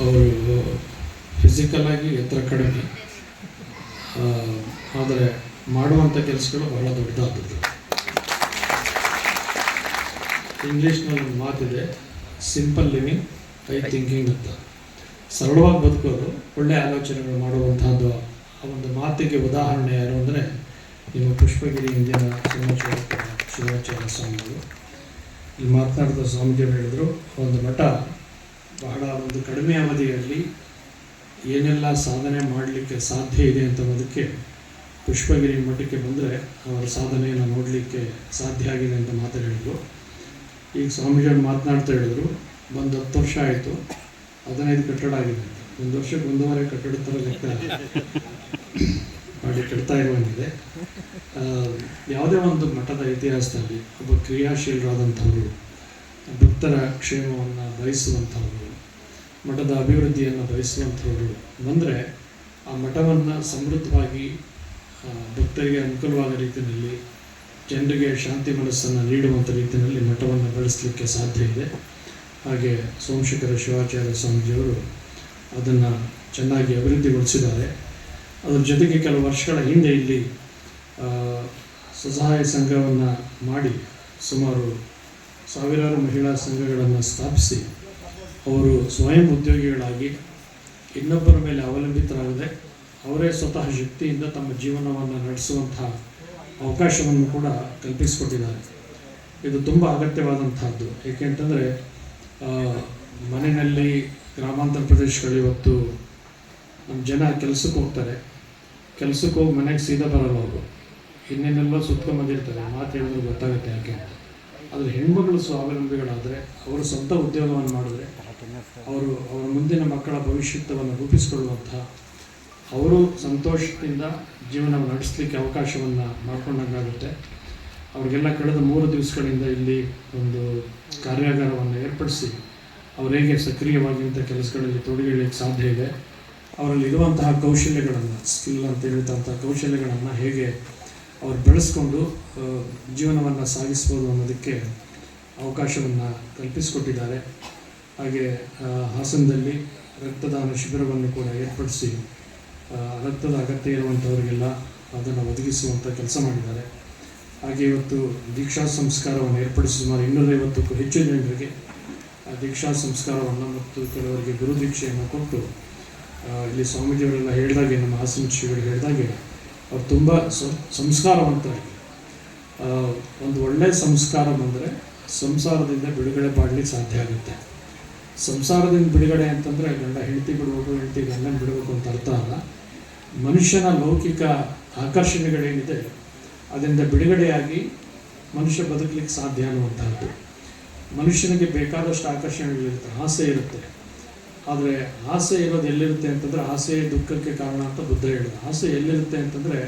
ಅವರು ಫಿಸಿಕಲಾಗಿ ಎತ್ತರ ಕಡಿಮೆ, ಆದರೆ ಮಾಡುವಂಥ ಕೆಲಸಗಳು ಬಹಳ ದೊಡ್ಡದಾದದ್ದು. ಇಂಗ್ಲೀಷ್ನಲ್ಲಿ ಒಂದು ಮಾತಿದೆ, ಸಿಂಪಲ್ ಲಿವಿಂಗ್ ಹೈ ಥಿಂಕಿಂಗ್ ಅಂತ. ಸರಳವಾಗಿ ಬದುಕೋದು, ಒಳ್ಳೆಯ ಆಲೋಚನೆಗಳು ಮಾಡುವಂತಹದ್ದು. ಆ ಒಂದು ಮಾತಿಗೆ ಉದಾಹರಣೆ ಯಾರು ಅಂದರೆ ನಿಮ್ಮ ಪುಷ್ಪಗಿರಿ ಇಂದಿನ ಶಿವಾಚಾರ್ಯ ಸ್ವಾಮಿಗಳು. ಇಲ್ಲಿ ಮಾತನಾಡಿದ ಸ್ವಾಮೀಜಿಗಳು ಹೇಳಿದರು, ಒಂದು ಮಠ ಬಹಳ ಒಂದು ಕಡಿಮೆ ಅವಧಿಯಲ್ಲಿ ಏನೆಲ್ಲ ಸಾಧನೆ ಮಾಡಲಿಕ್ಕೆ ಸಾಧ್ಯ ಇದೆ ಅಂತ ಅನ್ನೋದಕ್ಕೆ ಪುಷ್ಪಗಿರಿ ಮಠಕ್ಕೆ ಬಂದರೆ ಅವರ ಸಾಧನೆಯನ್ನು ನೋಡಲಿಕ್ಕೆ ಸಾಧ್ಯ ಆಗಿದೆ ಅಂತ ಮಾತಾಡಿದರು. ಈಗ ಸ್ವಾಮೀಜಿಗಳು ಮಾತನಾಡ್ತಾ ಹೇಳಿದರು, ಒಂದು 10 ವರ್ಷ ಆಯಿತು, 15 ಕಟ್ಟಡ ಆಗಿದೆ ಅಂತ. 1 ವರ್ಷಕ್ಕೆ 1.5 ಕಟ್ಟಡ ಥರ ಲೆಕ್ಕ ಮಾಡಿ ಕಟ್ತಾ ಇರುವಂಗಿದೆ. ಯಾವುದೇ ಒಂದು ಮಠದ ಇತಿಹಾಸದಲ್ಲಿ ಒಬ್ಬ ಕ್ರಿಯಾಶೀಲರಾದಂಥವರು, ಭಕ್ತರ ಕ್ಷೇಮವನ್ನು ಬಯಸುವಂಥವರು, ಮಠದ ಅಭಿವೃದ್ಧಿಯನ್ನು ಬಯಸುವಂಥವರು ಬಂದರೆ ಆ ಮಠವನ್ನು ಸಮೃದ್ಧವಾಗಿ ಭಕ್ತರಿಗೆ ಅನುಕೂಲವಾದ ರೀತಿಯಲ್ಲಿ, ಜನರಿಗೆ ಶಾಂತಿ ಮನಸ್ಸನ್ನು ನೀಡುವಂಥ ರೀತಿಯಲ್ಲಿ ಮಠವನ್ನು ಬೆಳೆಸಲಿಕ್ಕೆ ಸಾಧ್ಯ ಇದೆ. ಹಾಗೆ ಸೋಮಶೇಖರ ಶಿವಾಚಾರ್ಯ ಸ್ವಾಮೀಜಿಯವರು ಅದನ್ನು ಚೆನ್ನಾಗಿ ಅಭಿವೃದ್ಧಿಗೊಳಿಸಿದ್ದಾರೆ. ಅದರ ಜೊತೆಗೆ ಕೆಲವು ವರ್ಷಗಳ ಹಿಂದೆ ಇಲ್ಲಿ ಸ್ವಸಹಾಯ ಸಂಘವನ್ನು ಮಾಡಿ ಸುಮಾರು ಸಾವಿರಾರು ಮಹಿಳಾ ಸಂಘಗಳನ್ನು ಸ್ಥಾಪಿಸಿ ಅವರು ಸ್ವಯಂ ಉದ್ಯೋಗಿಗಳಾಗಿ ಇನ್ನೊಬ್ಬರ ಮೇಲೆ ಅವಲಂಬಿತರಾಗದೆ ಅವರೇ ಸ್ವತಃ ಶಕ್ತಿಯಿಂದ ತಮ್ಮ ಜೀವನವನ್ನು ನಡೆಸುವಂತಹ ಅವಕಾಶವನ್ನು ಕೂಡ ಕಲ್ಪಿಸಿಕೊಟ್ಟಿದ್ದಾರೆ. ಇದು ತುಂಬ ಅಗತ್ಯವಾದಂತಹದ್ದು. ಏಕೆಂತಂದರೆ ಮನೆಯಲ್ಲಿ ಗ್ರಾಮಾಂತರ ಪ್ರದೇಶಗಳು ಇವತ್ತು ನಮ್ಮ ಜನ ಕೆಲಸಕ್ಕೆ ಹೋಗ್ತಾರೆ, ಕೆಲಸಕ್ಕೆ ಹೋಗಿ ಮನೆಗೆ ಸೀದಾ ಬರಲ್ಲ. ಅವರು ಇನ್ನೇನೆಲ್ಲ ಸುತ್ಕೊಂಡ್ಬಂದಿರ್ತಾರೆ, ಮಾತು ಹೇಳಿದ್ರೆ ಗೊತ್ತಾಗುತ್ತೆ ಯಾಕೆ ಅಂತ. ಆದರೆ ಹೆಣ್ಮಗಳು ಸ್ವಾವಲಂಬಿಗಳಾದರೆ, ಅವರು ಸ್ವಂತ ಉದ್ಯೋಗವನ್ನು ಮಾಡಿದ್ರೆ, ಅವರ ಮುಂದಿನ ಮಕ್ಕಳ ಭವಿಷ್ಯವನ್ನು ರೂಪಿಸಿಕೊಳ್ಳುವಂತಹ, ಅವರು ಸಂತೋಷದಿಂದ ಜೀವನವನ್ನು ನಡೆಸಲಿಕ್ಕೆ ಅವಕಾಶವನ್ನು ಮಾಡಿಕೊಂಡಂಗಾಗುತ್ತೆ. ಅವರಿಗೆಲ್ಲ ಕಳೆದ 3 ದಿವಸಗಳಿಂದ ಇಲ್ಲಿ ಒಂದು ಕಾರ್ಯಾಗಾರವನ್ನು ಏರ್ಪಡಿಸಿ ಅವರು ಹೇಗೆ ಸಕ್ರಿಯವಾಗಿ ಇಂಥ ಕೆಲಸಗಳಲ್ಲಿ ತೊಡಗಿಕೊಳ್ಳಲಿಕ್ಕೆ ಸಾಧ್ಯ ಇದೆ, ಅವರಲ್ಲಿ ಇರುವಂತಹ ಕೌಶಲ್ಯಗಳನ್ನು, ಸ್ಕಿಲ್ ಅಂತ ಹೇಳಿದಂಥ ಕೌಶಲ್ಯಗಳನ್ನು ಹೇಗೆ ಅವರು ಬೆಳೆಸ್ಕೊಂಡು ಜೀವನವನ್ನು ಸಾಗಿಸ್ಬೋದು ಅನ್ನೋದಕ್ಕೆ ಅವಕಾಶವನ್ನು ಕಲ್ಪಿಸಿಕೊಟ್ಟಿದ್ದಾರೆ. ಹಾಗೆ ಹಾಸನದಲ್ಲಿ ರಕ್ತದಾನ ಶಿಬಿರವನ್ನು ಕೂಡ ಏರ್ಪಡಿಸಿ ರಕ್ತದ ಅಗತ್ಯ ಇರುವಂಥವರಿಗೆಲ್ಲ ಅದನ್ನು ಒದಗಿಸುವಂಥ ಕೆಲಸ ಮಾಡಿದ್ದಾರೆ. ಹಾಗೆ ಇವತ್ತು ದೀಕ್ಷಾ ಸಂಸ್ಕಾರವನ್ನು ಏರ್ಪಡಿಸಿ ಸುಮಾರು 250ಕ್ಕೂ ಹೆಚ್ಚು ಜನರಿಗೆ ದೀಕ್ಷಾ ಸಂಸ್ಕಾರವನ್ನು ಮತ್ತು ಕೆಲವರಿಗೆ ಗುರು ದೀಕ್ಷೆಯನ್ನು ಕೊಟ್ಟು, ಇಲ್ಲಿ ಸ್ವಾಮೀಜಿಯವರೆಲ್ಲ ಹೇಳಿದಾಗೆ, ನಮ್ಮ ಹಾಸನ ಶ್ರೀಗಳು ಹೇಳಿದಾಗೆ, ಅವ್ರು ತುಂಬ ಸಂಸ್ಕಾರವಂತರಾಗಿ, ಒಂದು ಒಳ್ಳೆಯ ಸಂಸ್ಕಾರ ಬಂದರೆ ಸಂಸಾರದಿಂದ ಬಿಡುಗಡೆ ಮಾಡಲಿಕ್ಕೆ ಸಾಧ್ಯ ಆಗುತ್ತೆ. ಸಂಸಾರದಿಂದ ಬಿಡುಗಡೆ ಅಂತಂದರೆ ಗಂಡ ಹೆಂಡತಿ ಬಿಡಬೇಕು, ಹೆಂಡತಿ ಗಂಡನ ಬಿಡಬೇಕು ಅಂತ ಅರ್ಥ ಅಲ್ಲ. ಮನುಷ್ಯನ ಲೌಕಿಕ ಆಕರ್ಷಣೆಗಳೇನಿದೆ ಅದರಿಂದ ಬಿಡುಗಡೆಯಾಗಿ ಮನುಷ್ಯ ಬದುಕಲಿಕ್ಕೆ ಸಾಧ್ಯ ಅನ್ನುವಂಥದ್ದು. ಮನುಷ್ಯನಿಗೆ ಬೇಕಾದಷ್ಟು ಆಕರ್ಷಣೆಗಳಿರುತ್ತೆ, ಆಸೆ ಇರುತ್ತೆ. ಆದರೆ ಆಸೆ ಇರೋದು ಎಲ್ಲಿರುತ್ತೆ ಅಂತಂದರೆ, ಆಸೆ ದುಃಖಕ್ಕೆ ಕಾರಣ ಅಂತ ಬುದ್ಧ ಹೇಳಿದ. ಆಸೆ ಎಲ್ಲಿರುತ್ತೆ ಅಂತಂದರೆ,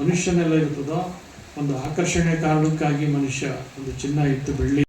ಮನುಷ್ಯನೆಲ್ಲ ಇರ್ತದೋ ಒಂದು ಆಕರ್ಷಣೆ ಕಾರಣಕ್ಕಾಗಿ ಮನುಷ್ಯ ಒಂದು ಚಿನ್ನ ಇತ್ತು, ಬೆಳ್ಳಿ